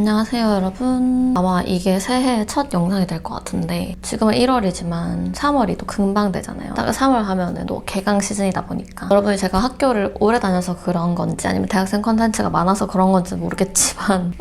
안녕하세요 여러분. 아마 이게 새해 첫 영상이 될 것 같은데 지금은 1월이지만 3월이 또 금방 되잖아요. 딱 3월 하면은 또 개강 시즌이다 보니까 여러분이 제가 학교를 오래 다녀서 그런 건지 아니면 대학생 컨텐츠가 많아서 그런 건지 모르겠지만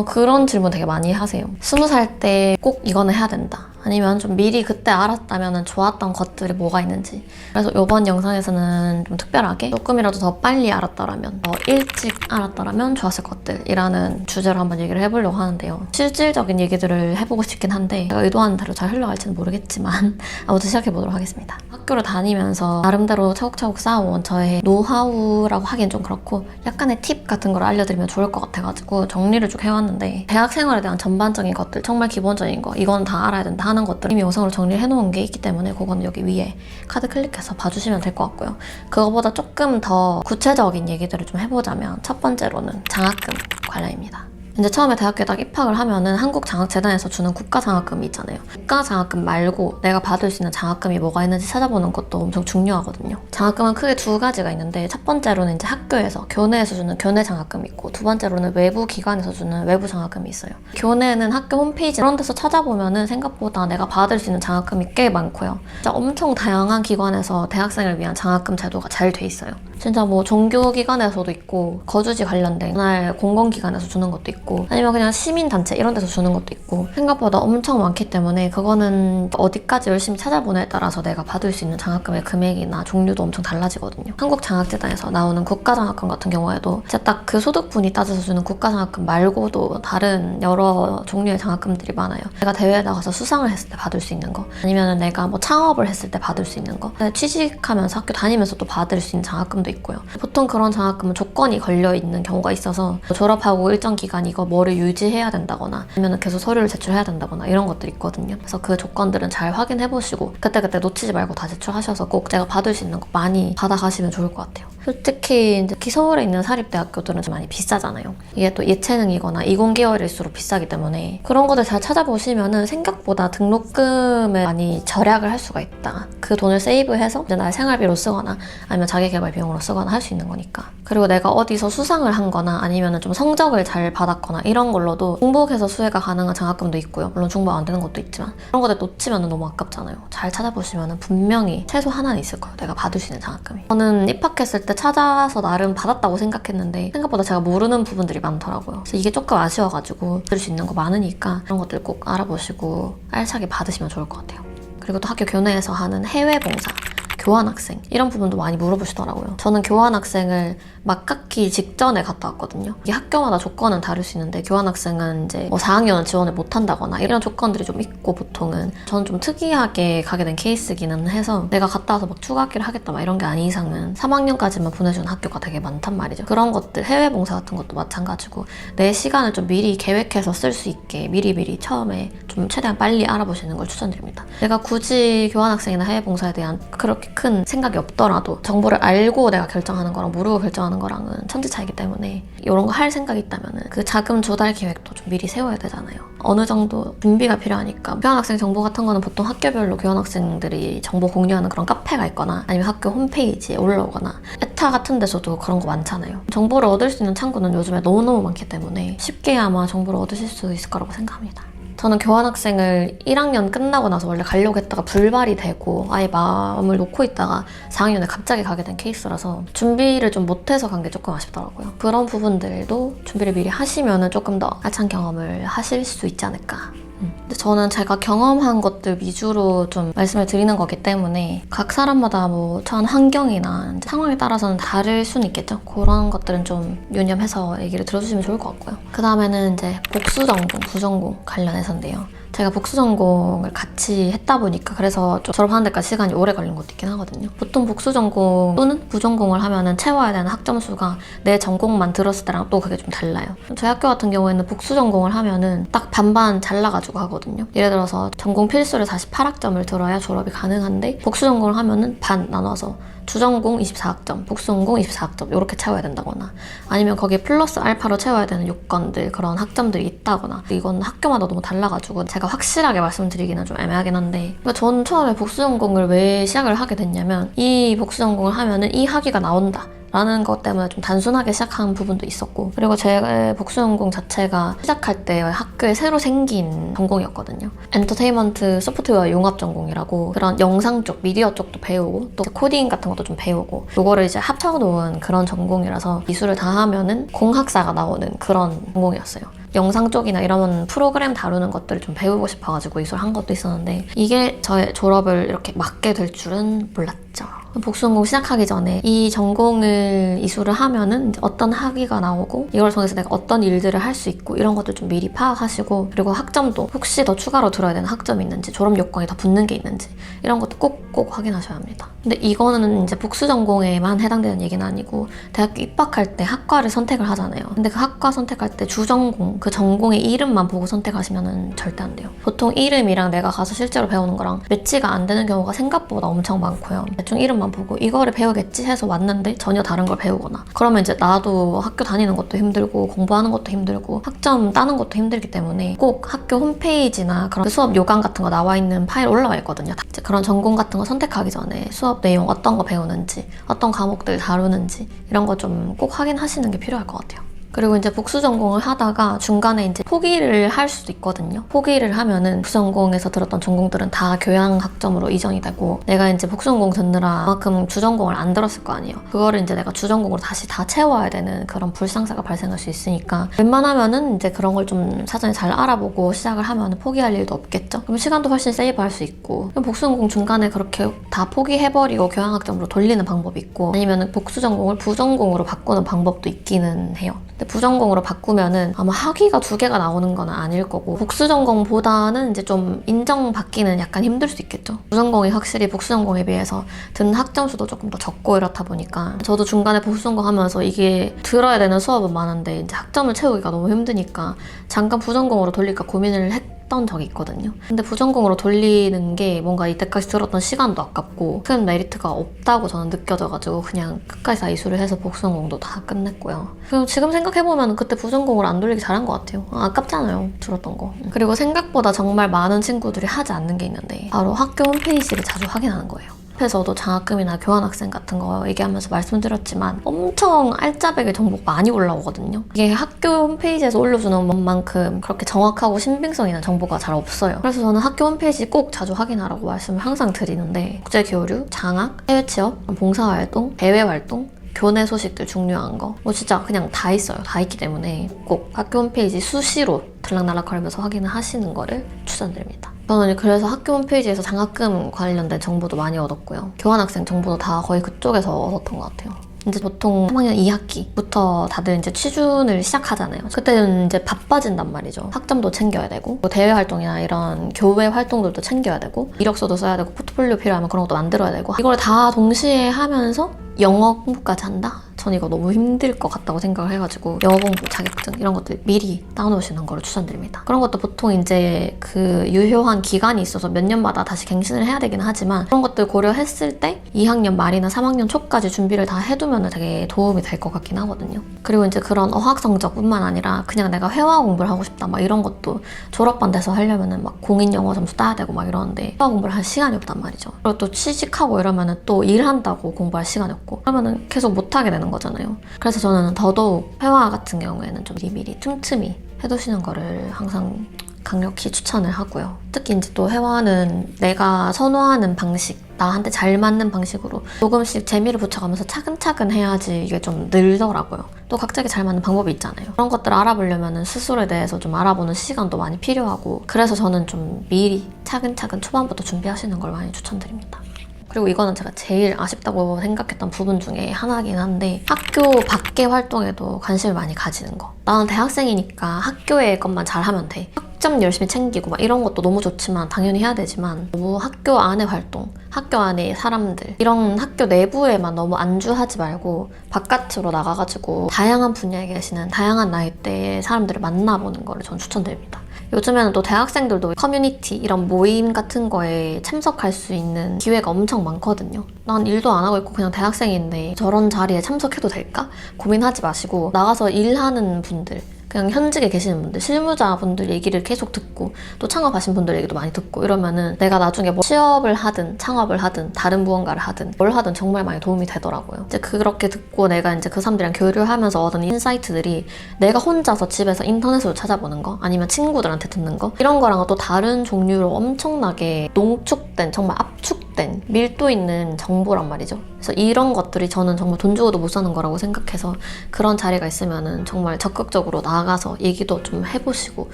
그런 질문 되게 많이 하세요. 20살 때 꼭 이거는 해야 된다. 아니면 좀 미리 그때 알았다면 좋았던 것들이 뭐가 있는지. 그래서 이번 영상에서는 좀 특별하게 조금이라도 더 빨리 알았더라면, 더 일찍 알았더라면 좋았을 것들이라는 주제로 한번 얘기를 해보려고 하는데요. 실질적인 얘기들을 해보고 싶긴 한데 제가 의도하는 대로 잘 흘러갈지는 모르겠지만 아무튼 시작해보도록 하겠습니다. 학교를 다니면서 나름대로 차곡차곡 쌓아온 저의 노하우라고 하긴 좀 그렇고 약간의 팁 같은 걸 알려드리면 좋을 것 같아가지고 정리를 쭉 해왔는데, 대학 생활에 대한 전반적인 것들, 정말 기본적인 거, 이건 다 알아야 된다 하는 것들 이미 영상으로 정리를 해놓은 게 있기 때문에 그거는 여기 위에 카드 클릭해서 봐주시면 될 것 같고요. 그거보다 조금 더 구체적인 얘기들을 좀 해보자면, 첫 번째로는 장학금 관련입니다. 이제 처음에 대학교에 딱 입학을 하면은 한국장학재단에서 주는 국가장학금이 있잖아요. 국가장학금 말고 내가 받을 수 있는 장학금이 뭐가 있는지 찾아보는 것도 엄청 중요하거든요. 장학금은 크게 두 가지가 있는데, 첫 번째로는 이제 학교에서, 교내에서 주는 교내 장학금이 있고, 두 번째로는 외부 기관에서 주는 외부 장학금이 있어요. 교내는 학교 홈페이지 이런 데서 찾아보면은 생각보다 내가 받을 수 있는 장학금이 꽤 많고요. 진짜 엄청 다양한 기관에서 대학생을 위한 장학금 제도가 잘 돼 있어요. 진짜 뭐 종교기관에서도 있고, 거주지 관련된 공공기관에서 주는 것도 있고, 아니면 그냥 시민단체 이런 데서 주는 것도 있고, 생각보다 엄청 많기 때문에 그거는 어디까지 열심히 찾아보냐에 따라서 내가 받을 수 있는 장학금의 금액이나 종류도 엄청 달라지거든요. 한국장학재단에서 나오는 국가장학금 같은 경우에도 진짜 딱 그 소득분이 따져서 주는 국가장학금 말고도 다른 여러 종류의 장학금들이 많아요. 내가 대회에 나가서 수상을 했을 때 받을 수 있는 거, 아니면 내가 뭐 창업을 했을 때 받을 수 있는 거, 취직하면서 학교 다니면서 또 받을 수 있는 장학금도 있고요. 보통 그런 장학금은 조건이 걸려있는 경우가 있어서 졸업하고 일정 기간 이거 뭐를 유지해야 된다거나 아니면 계속 서류를 제출해야 된다거나 이런 것들이 있거든요. 그래서 그 조건들은 잘 확인해보시고 그때그때 놓치지 말고 다 제출하셔서 꼭 제가 받을 수 있는 거 많이 받아가시면 좋을 것 같아요. 솔직히 서울에 있는 사립대학교들은 좀 많이 비싸잖아요. 이게 또 예체능이거나 이공계열일수록 비싸기 때문에 그런 것들 잘 찾아보시면은 생각보다 등록금을 많이 절약을 할 수가 있다. 그 돈을 세이브해서 이제 나의 생활비로 쓰거나 아니면 자기개발 비용으로 쓰거나 할 수 있는 거니까. 그리고 내가 어디서 수상을 한 거나 아니면 좀 성적을 잘 받았거나 이런 걸로도 중복해서 수혜가 가능한 장학금도 있고요. 물론 중복 안 되는 것도 있지만 그런 것들 놓치면 너무 아깝잖아요. 잘 찾아보시면 분명히 최소 하나는 있을 거예요. 내가 받을 수 있는 장학금이. 저는 입학했을 때 찾아서 나름 받았다고 생각했는데 생각보다 제가 모르는 부분들이 많더라고요. 그래서 이게 조금 아쉬워가지고 들을 수 있는 거 많으니까 그런 것들 꼭 알아보시고 알차게 받으시면 좋을 것 같아요. 그리고 또 학교 교내에서 하는 해외 봉사, 교환학생 이런 부분도 많이 물어보시더라고요. 저는 교환학생을 막학기 직전에 갔다 왔거든요. 이게 학교마다 조건은 다를 수 있는데 교환학생은 이제 뭐 4학년은 지원을 못한다거나 이런 조건들이 좀 있고, 보통은 저는 좀 특이하게 가게 된 케이스기는 해서 내가 갔다 와서 막 추가학기를 하겠다 막 이런 게 아닌 이상은 3학년까지만 보내주는 학교가 되게 많단 말이죠. 그런 것들, 해외 봉사 같은 것도 마찬가지고 내 시간을 좀 미리 계획해서 쓸 수 있게 미리 처음에 좀 최대한 빨리 알아보시는 걸 추천드립니다. 내가 굳이 교환학생이나 해외 봉사에 대한 그렇게 큰 생각이 없더라도 정보를 알고 내가 결정하는 거랑 모르고 결정하는 거랑은 천지 차이기 때문에 이런 거 할 생각이 있다면 그 자금 조달 계획도 좀 미리 세워야 되잖아요. 어느 정도 준비가 필요하니까 교환학생 정보 같은 거는 보통 학교별로 교환학생들이 정보 공유하는 그런 카페가 있거나 아니면 학교 홈페이지에 올라오거나 에타 같은 데서도 그런 거 많잖아요. 정보를 얻을 수 있는 창구는 요즘에 너무너무 많기 때문에 쉽게 아마 정보를 얻으실 수 있을 거라고 생각합니다. 저는 교환학생을 1학년 끝나고 나서 원래 가려고 했다가 불발이 되고 아예 마음을 놓고 있다가 4학년에 갑자기 가게 된 케이스라서 준비를 좀 못해서 간 게 조금 아쉽더라고요. 그런 부분들도 준비를 미리 하시면 조금 더 알찬 경험을 하실 수 있지 않을까. 근데 저는 제가 경험한 것들 위주로 좀 말씀을 드리는 거기 때문에 각 사람마다 뭐 처한 환경이나 상황에 따라서는 다를 수는 있겠죠. 그런 것들은 좀 유념해서 얘기를 들어주시면 좋을 것 같고요. 그 다음에는 이제 복수전공, 부전공 관련해서인데요. 제가 복수전공을 같이 했다 보니까 그래서 좀 졸업하는 데까지 시간이 오래 걸린 것도 있긴 하거든요. 보통 복수전공 또는 부전공을 하면은 채워야 되는 학점수가 내 전공만 들었을 때랑 또 그게 좀 달라요. 저희 학교 같은 경우에는 복수전공을 하면은 딱 반반 잘라가지고 하거든요. 예를 들어서 전공 필수를 48학점을 들어야 졸업이 가능한데 복수전공을 하면은 반 나눠서 주전공 24학점, 복수전공 24학점 이렇게 채워야 된다거나 아니면 거기에 플러스 알파로 채워야 되는 요건들, 그런 학점들이 있다거나 이건 학교마다 너무 달라가지고 제가 확실하게 말씀드리기는 좀 애매하긴 한데, 그러니까 저는 처음에 복수전공을 왜 시작을 하게 됐냐면 이 복수전공을 하면은 이 학위가 나온다 라는 것 때문에 좀 단순하게 시작한 부분도 있었고, 그리고 제 복수전공 자체가 시작할 때 학교에 새로 생긴 전공이었거든요. 엔터테인먼트 소프트웨어 융합 전공이라고, 그런 영상 쪽, 미디어 쪽도 배우고 또 코딩 같은 것도 좀 배우고, 요거를 이제 합쳐놓은 그런 전공이라서 이수를 다 하면은 공학사가 나오는 그런 전공이었어요. 영상 쪽이나 이런 프로그램 다루는 것들을 좀 배우고 싶어가지고 이수를 한 것도 있었는데, 이게 저의 졸업을 이렇게 맞게 될 줄은 몰랐죠. 복수전공 시작하기 전에 이 전공을 이수를 하면은 이제 어떤 학위가 나오고 이걸 통해서 내가 어떤 일들을 할 수 있고 이런 것들 좀 미리 파악하시고, 그리고 학점도 혹시 더 추가로 들어야 되는 학점이 있는지, 졸업 요건이 더 붙는 게 있는지 이런 것도 꼭 확인하셔야 합니다. 근데 이거는 이제 복수전공에만 해당되는 얘기는 아니고, 대학교 입학할 때 학과를 선택을 하잖아요. 근데 그 학과 선택할 때 주전공, 그 전공의 이름만 보고 선택하시면 절대 안 돼요. 보통 이름이랑 내가 가서 실제로 배우는 거랑 매치가 안 되는 경우가 생각보다 엄청 많고요. 대충 이름만 보고 이거를 배우겠지 해서 왔는데 전혀 다른 걸 배우거나, 그러면 이제 나도 학교 다니는 것도 힘들고 공부하는 것도 힘들고 학점 따는 것도 힘들기 때문에 꼭 학교 홈페이지나 그런 수업 요강 같은 거 나와 있는 파일 올라와 있거든요. 이제 그런 전공 같은 거 선택하기 전에 수업 내용 어떤 거 배우는지, 어떤 과목들 다루는지 이런 거 좀 꼭 확인하시는 게 필요할 것 같아요. 그리고 이제 복수 전공을 하다가 중간에 이제 포기를 할 수도 있거든요. 포기를 하면은 복수 전공에서 들었던 전공들은 다 교양 학점으로 이전이 되고, 내가 이제 복수 전공 듣느라 그만큼 주전공을 안 들었을 거 아니에요. 그거를 이제 내가 주전공으로 다시 다 채워야 되는 그런 불상사가 발생할 수 있으니까, 웬만하면은 이제 그런 걸 좀 사전에 잘 알아보고 시작을 하면 포기할 일도 없겠죠. 그럼 시간도 훨씬 세이브할 수 있고, 복수 전공 중간에 그렇게 다 포기해버리고 교양 학점으로 돌리는 방법이 있고, 아니면은 복수 전공을 부전공으로 바꾸는 방법도 있기는 해요. 부전공으로 바꾸면은 아마 학위가 2개가 나오는 건 아닐 거고, 복수전공보다는 이제 좀 인정받기는 약간 힘들 수 있겠죠. 부전공이 확실히 복수전공에 비해서 듣는 학점 수도 조금 더 적고 이렇다 보니까, 저도 중간에 복수전공 하면서 이게 들어야 되는 수업은 많은데 이제 학점을 채우기가 너무 힘드니까 잠깐 부전공으로 돌릴까 고민을 했던 적이 있거든요. 근데 부전공으로 돌리는 게 뭔가 이때까지 들었던 시간도 아깝고 큰 메리트가 없다고 저는 느껴져가지고 그냥 끝까지 다 이수를 해서 복수전공도 다 끝냈고요. 그리고 지금 생각해보면 그때 부전공을 안 돌리기 잘한 것 같아요. 아깝잖아요, 들었던 거. 그리고 생각보다 정말 많은 친구들이 하지 않는 게 있는데, 바로 학교 홈페이지를 자주 확인하는 거예요. 앞에서도 장학금이나 교환학생 같은 거 얘기하면서 말씀드렸지만 엄청 알짜배기 정보가 많이 올라오거든요. 이게 학교 홈페이지에서 올려주는 것만큼 그렇게 정확하고 신빙성 있는 정보가 잘 없어요. 그래서 저는 학교 홈페이지 꼭 자주 확인하라고 말씀을 항상 드리는데, 국제교류, 장학, 해외 취업, 봉사활동, 대외활동, 교내 소식들 중요한 거 뭐 진짜 그냥 다 있어요. 다 있기 때문에 꼭 학교 홈페이지 수시로 들락날락거리면서 확인을 하시는 거를 추천드립니다. 저는 그래서 학교 홈페이지에서 장학금 관련된 정보도 많이 얻었고요. 교환학생 정보도 다 거의 그쪽에서 얻었던 것 같아요. 이제 보통 3학년 2학기부터 다들 이제 취준을 시작하잖아요. 그때는 이제 바빠진단 말이죠. 학점도 챙겨야 되고, 뭐 대외 활동이나 이런 교회 활동들도 챙겨야 되고, 이력서도 써야 되고, 포트폴리오 필요하면 그런 것도 만들어야 되고, 이걸 다 동시에 하면서 영어 공부까지 한다? 전 이거 너무 힘들 것 같다고 생각을 해가지고 영어 공부 자격증 이런 것들 미리 따놓으시는 거를 추천드립니다. 그런 것도 보통 이제 그 유효한 기간이 있어서 몇 년마다 다시 갱신을 해야 되긴 하지만, 그런 것들 고려했을 때 2학년 말이나 3학년 초까지 준비를 다 해두면 되게 도움이 될 것 같긴 하거든요. 그리고 이제 그런 어학 성적뿐만 아니라 그냥 내가 회화 공부를 하고 싶다 막 이런 것도 졸업반 돼서 하려면은 막 공인 영어 점수 따야 되고 막 이러는데 회화 공부를 할 시간이 없단 말이죠. 그리고 또 취직하고 이러면은 또 일한다고 공부할 시간이 없고, 그러면은 계속 못하게 되는 거잖아요. 그래서 저는 더더욱 회화 같은 경우에는 좀 미리 틈틈이 해두시는 거를 항상 강력히 추천을 하고요. 특히 이제 또 회화는 내가 선호하는 방식, 나한테 잘 맞는 방식으로 조금씩 재미를 붙여가면서 차근차근 해야지 이게 좀 늘더라고요. 또 각자에게 잘 맞는 방법이 있잖아요. 그런 것들을 알아보려면 스스로에 대해서 좀 알아보는 시간도 많이 필요하고, 그래서 저는 좀 미리 차근차근 초반부터 준비하시는 걸 많이 추천드립니다. 그리고 이거는 제가 제일 아쉽다고 생각했던 부분 중에 하나긴 한데, 학교 밖의 활동에도 관심을 많이 가지는 거. 나는 대학생이니까 학교의 것만 잘하면 돼. 학점 열심히 챙기고 막 이런 것도 너무 좋지만 당연히 해야 되지만, 너무 학교 안의 활동, 학교 안의 사람들, 이런 학교 내부에만 너무 안주하지 말고 바깥으로 나가가지고 다양한 분야에 계시는 다양한 나이대의 사람들을 만나보는 거를 전 추천드립니다. 요즘에는 또 대학생들도 커뮤니티 이런 모임 같은 거에 참석할 수 있는 기회가 엄청 많거든요. 난 일도 안 하고 있고 그냥 대학생인데 저런 자리에 참석해도 될까? 고민하지 마시고 나가서 일하는 분들, 그냥 현직에 계시는 분들, 실무자분들 얘기를 계속 듣고 또 창업하신 분들 얘기도 많이 듣고 이러면은 내가 나중에 뭐 취업을 하든 창업을 하든 다른 무언가를 하든 뭘 하든 정말 많이 도움이 되더라고요. 이제 그렇게 듣고 내가 이제 그 사람들이랑 교류하면서 얻은 인사이트들이 내가 혼자서 집에서 인터넷으로 찾아보는 거 아니면 친구들한테 듣는 거 이런 거랑은 또 다른 종류로 엄청나게 농축된 정말 압축된 밀도 있는 정보란 말이죠. 그래서 이런 것들이 저는 정말 돈 주고도 못 사는 거라고 생각해서 그런 자리가 있으면은 정말 적극적으로 나가서 얘기도 좀 해보시고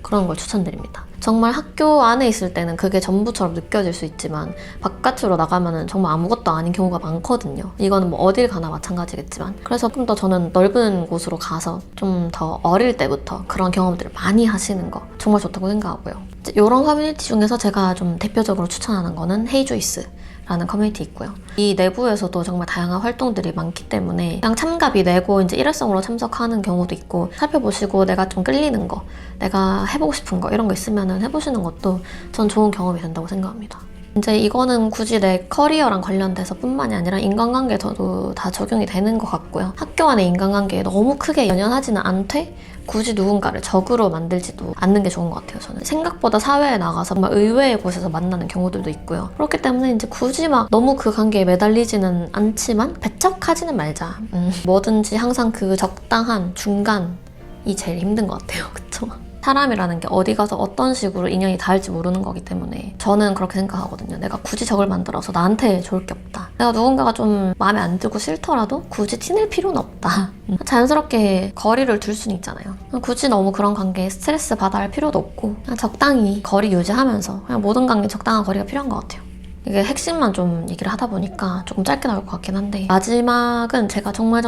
그런 걸 추천드립니다. 정말 학교 안에 있을 때는 그게 전부처럼 느껴질 수 있지만 바깥으로 나가면은 정말 아무것도 아닌 경우가 많거든요. 이거는 뭐 어딜 가나 마찬가지겠지만 그래서 좀 더 저는 넓은 곳으로 가서 좀 더 어릴 때부터 그런 경험들을 많이 하시는 거 정말 좋다고 생각하고요. 이런 커뮤니티 중에서 제가 좀 대표적으로 추천하는 거는 헤이주이스 라는 커뮤니티 있고요. 이 내부에서도 정말 다양한 활동들이 많기 때문에 그냥 참가비 내고 이제 일회성으로 참석하는 경우도 있고 살펴보시고 내가 좀 끌리는 거, 내가 해보고 싶은 거 이런 거 있으면 해보시는 것도 전 좋은 경험이 된다고 생각합니다. 이제 이거는 굳이 내 커리어랑 관련돼서 뿐만이 아니라 인간관계에서도 다 적용이 되는 것 같고요. 학교 안의 인간관계에 너무 크게 연연하지는 않되 굳이 누군가를 적으로 만들지도 않는 게 좋은 것 같아요. 저는 생각보다 사회에 나가서 정말 의외의 곳에서 만나는 경우들도 있고요. 그렇기 때문에 이제 굳이 막 너무 그 관계에 매달리지는 않지만 배척하지는 말자. 뭐든지 항상 그 적당한 중간이 제일 힘든 것 같아요. 그쵸? 사람이라는 게 어디 가서 어떤 식으로 인연이 닿을지 모르는 거기 때문에 저는 그렇게 생각하거든요. 내가 굳이 적을 만들어서 나한테 좋을 게 없다. 내가 누군가가 좀 마음에 안 들고 싫더라도 굳이 티낼 필요는 없다. 자연스럽게 거리를 둘 수는 있잖아요. 굳이 너무 그런 관계에 스트레스 받아 할 필요도 없고 그냥 적당히 거리 유지하면서 그냥 모든 관계에 적당한 거리가 필요한 것 같아요. 이게 핵심만 좀 얘기를 하다 보니까 조금 짧게 나올 것 같긴 한데 마지막은 제가 정말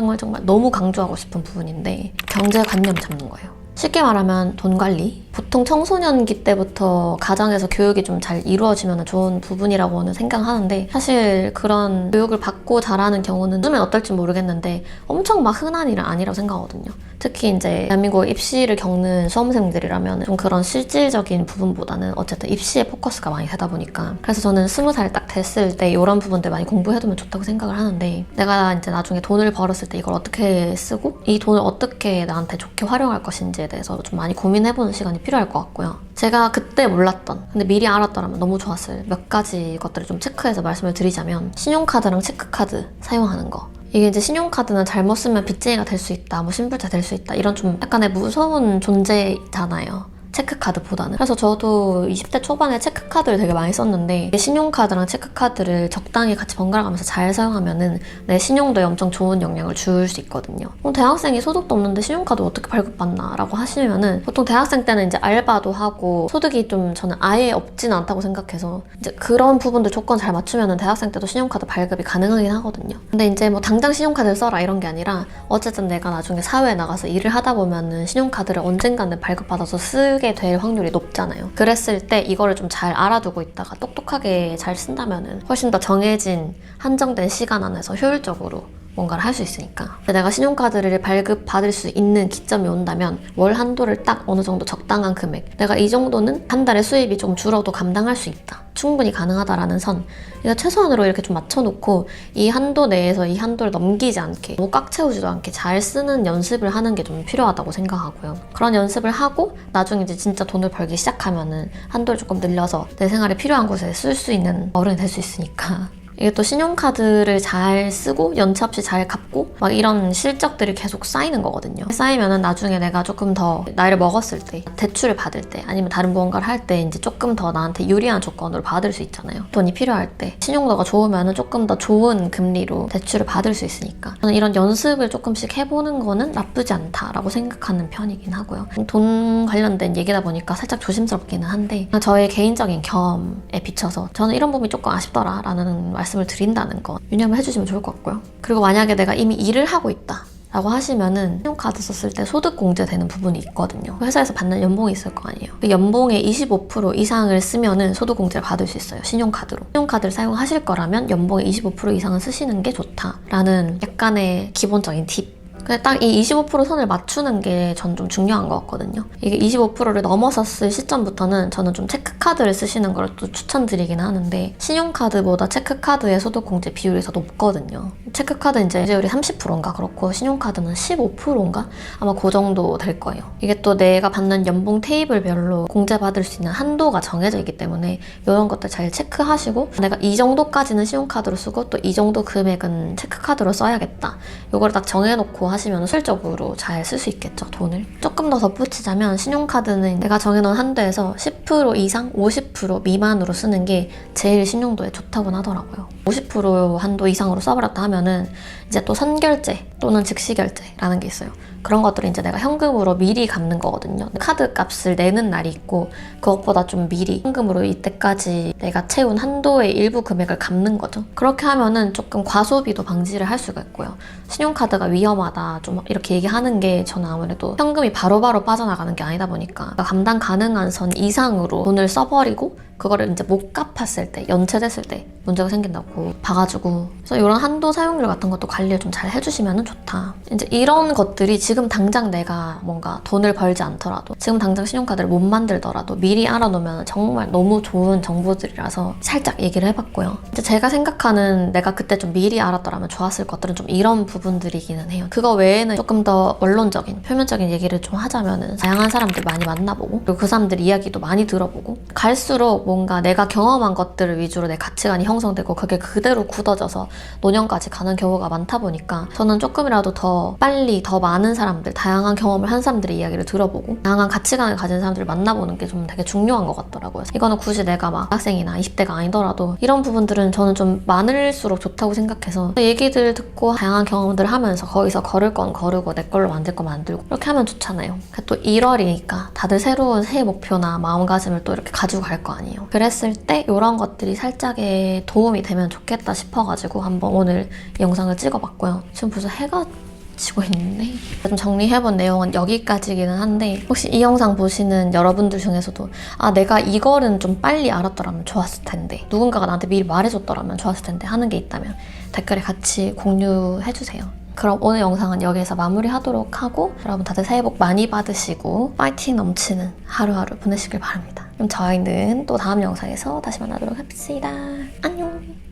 너무 강조하고 싶은 부분인데 경제관념 잡는 거예요. 쉽게 말하면 돈 관리. 보통 청소년기 때부터 가정에서 교육이 좀 잘 이루어지면 좋은 부분이라고는 생각하는데 사실 그런 교육을 받고 자라는 경우는 요즘엔 어떨지 모르겠는데 엄청 막 흔한 일은 아니라고 생각하거든요. 특히 이제 대한민국 입시를 겪는 수험생들이라면 좀 그런 실질적인 부분보다는 어쨌든 입시에 포커스가 많이 되다 보니까 그래서 저는 20살 딱 됐을 때 이런 부분들 많이 공부해두면 좋다고 생각을 하는데 내가 이제 나중에 돈을 벌었을 때 이걸 어떻게 쓰고 이 돈을 어떻게 나한테 좋게 활용할 것인지에 대해서 좀 많이 고민해보는 시간이 필요할 것 같고요. 제가 그때 몰랐던 근데 미리 알았더라면 너무 좋았을 몇 가지 것들을 좀 체크해서 말씀을 드리자면 신용카드랑 체크카드 사용하는 거. 이게 이제 신용카드는 잘못 쓰면 빚쟁이가 될 수 있다, 뭐 신불자 될 수 있다 이런 좀 약간의 무서운 존재잖아요. 체크카드보다는. 그래서 저도 20대 초반에 체크카드를 되게 많이 썼는데 신용카드랑 체크카드를 적당히 같이 번갈아가면서 잘 사용하면은 내 신용도에 엄청 좋은 영향을 줄 수 있거든요. 대학생이 소득도 없는데 신용카드 어떻게 발급받나 라고 하시면은 보통 대학생 때는 이제 알바도 하고 소득이 좀 저는 아예 없지는 않다고 생각해서 이제 그런 부분들 조건 잘 맞추면은 대학생 때도 신용카드 발급이 가능하긴 하거든요. 근데 이제 뭐 당장 신용카드를 써라 이런 게 아니라 어쨌든 내가 나중에 사회에 나가서 일을 하다 보면은 신용카드를 언젠가는 발급받아서 쓰게 될 확률이 높잖아요. 그랬을 때 이거를 좀 잘 알아두고 있다가 똑똑하게 잘 쓴다면은 훨씬 더 정해진 한정된 시간 안에서 효율적으로 뭔가를 할 수 있으니까. 내가 신용카드를 발급받을 수 있는 기점이 온다면 월 한도를 딱 어느 정도 적당한 금액, 내가 이 정도는 한 달에 수입이 좀 줄어도 감당할 수 있다, 충분히 가능하다라는 선, 이거 최소한으로 이렇게 좀 맞춰놓고 이 한도 내에서 이 한도를 넘기지 않게 너무 꽉 채우지도 않게 잘 쓰는 연습을 하는 게 좀 필요하다고 생각하고요. 그런 연습을 하고 나중에 이제 진짜 돈을 벌기 시작하면은 한도를 조금 늘려서 내 생활에 필요한 곳에 쓸 수 있는 어른이 될 수 있으니까. 이게 또 신용카드를 잘 쓰고 연체 없이 잘 갚고 막 이런 실적들이 계속 쌓이는 거거든요. 쌓이면은 나중에 내가 조금 더 나이를 먹었을 때 대출을 받을 때 아니면 다른 무언가를 할 때 이제 조금 더 나한테 유리한 조건으로 받을 수 있잖아요. 돈이 필요할 때 신용도가 좋으면은 조금 더 좋은 금리로 대출을 받을 수 있으니까 저는 이런 연습을 조금씩 해보는 거는 나쁘지 않다라고 생각하는 편이긴 하고요. 돈 관련된 얘기다 보니까 살짝 조심스럽기는 한데 저의 개인적인 경험에 비춰서 저는 이런 부분이 조금 아쉽더라 라는 말씀을 드린다는 거 유념을 해주시면 좋을 것 같고요. 그리고 만약에 내가 이미 일을 하고 있다 라고 하시면은 신용카드 썼을 때 소득 공제되는 부분이 있거든요. 회사에서 받는 연봉이 있을 거 아니에요. 그 연봉의 25% 이상을 쓰면은 소득 공제를 받을 수 있어요. 신용카드로. 신용카드를 사용하실 거라면 연봉의 25% 이상은 쓰시는 게 좋다라는 약간의 기본적인 팁 근데 딱 이 25% 선을 맞추는 게 전 좀 중요한 것 같거든요. 이게 25%를 넘어섰을 시점부터는 저는 좀 체크카드를 쓰시는 걸 또 추천드리긴 하는데 신용카드보다 체크카드의 소득공제 비율이 더 높거든요. 체크카드 이제 이자율이 30%인가 그렇고 신용카드는 15%인가? 아마 그 정도 될 거예요. 이게 또 내가 받는 연봉 테이블별로 공제받을 수 있는 한도가 정해져 있기 때문에 이런 것들 잘 체크하시고 내가 이 정도까지는 신용카드로 쓰고 또 이 정도 금액은 체크카드로 써야겠다. 이걸 딱 정해놓고 하시면 실적으로 잘 쓸 수 있겠죠, 돈을. 조금 더 덧붙이자면 신용카드는 내가 정해놓은 한도에서 10% 이상, 50% 미만으로 쓰는 게 제일 신용도에 좋다고 하더라고요. 50% 한도 이상으로 써버렸다 하면은 이제 또 선결제 또는 즉시결제라는 게 있어요. 그런 것들은 이제 내가 현금으로 미리 갚는 거거든요. 카드 값을 내는 날이 있고 그것보다 좀 미리 현금으로 이때까지 내가 채운 한도의 일부 금액을 갚는 거죠. 그렇게 하면은 조금 과소비도 방지를 할 수가 있고요. 신용카드가 위험하다 좀 이렇게 얘기하는 게 저는 아무래도 현금이 바로바로 빠져나가는 게 아니다 보니까 감당 가능한 선 이상으로 돈을 써버리고 그거를 이제 못 갚았을 때, 연체됐을 때 문제가 생긴다고 봐가지고 그래서 이런 한도 사용률 같은 것도 관리를 좀 잘 해주시면 좋다. 이제 이런 것들이 지금 당장 내가 뭔가 돈을 벌지 않더라도 지금 당장 신용카드를 못 만들더라도 미리 알아놓으면 정말 너무 좋은 정보들이라서 살짝 얘기를 해봤고요. 이제 제가 생각하는 내가 그때 좀 미리 알았더라면 좋았을 것들은 좀 이런 부분들이기는 해요. 그거 외에는 조금 더 원론적인, 표면적인 얘기를 좀 하자면은 다양한 사람들 많이 만나보고 그리고 그 사람들 이야기도 많이 들어보고 갈수록 뭔가 내가 경험한 것들을 위주로 내 가치관이 형성되고 그게 그대로 굳어져서 노년까지 가는 경우가 많다 보니까 저는 조금이라도 더 빨리 더 많은 사람들, 다양한 경험을 한 사람들의 이야기를 들어보고 다양한 가치관을 가진 사람들을 만나보는 게 좀 되게 중요한 것 같더라고요. 이거는 굳이 내가 막 학생이나 20대가 아니더라도 이런 부분들은 저는 좀 많을수록 좋다고 생각해서 얘기들 듣고 다양한 경험들을 하면서 거기서 걸을 건 거르고 내 걸로 만들 건 만들고 이렇게 하면 좋잖아요. 또 1월이니까 다들 새로운 새해 목표나 마음가짐을 또 이렇게 가지고 갈 거 아니에요. 그랬을 때 이런 것들이 살짝의 도움이 되면 좋겠다 싶어가지고 한번 오늘 이 영상을 찍어봤고요. 지금 벌써 해가 지고 있는데 좀 정리해본 내용은 여기까지기는 한데 혹시 이 영상 보시는 여러분들 중에서도 아 내가 이거는 좀 빨리 알았더라면 좋았을 텐데 누군가가 나한테 미리 말해줬더라면 좋았을 텐데 하는 게 있다면 댓글에 같이 공유해주세요. 그럼 오늘 영상은 여기에서 마무리하도록 하고 여러분 다들 새해 복 많이 받으시고 파이팅 넘치는 하루하루 보내시길 바랍니다. 그럼 저희는 또 다음 영상에서 다시 만나도록 합시다. 안녕.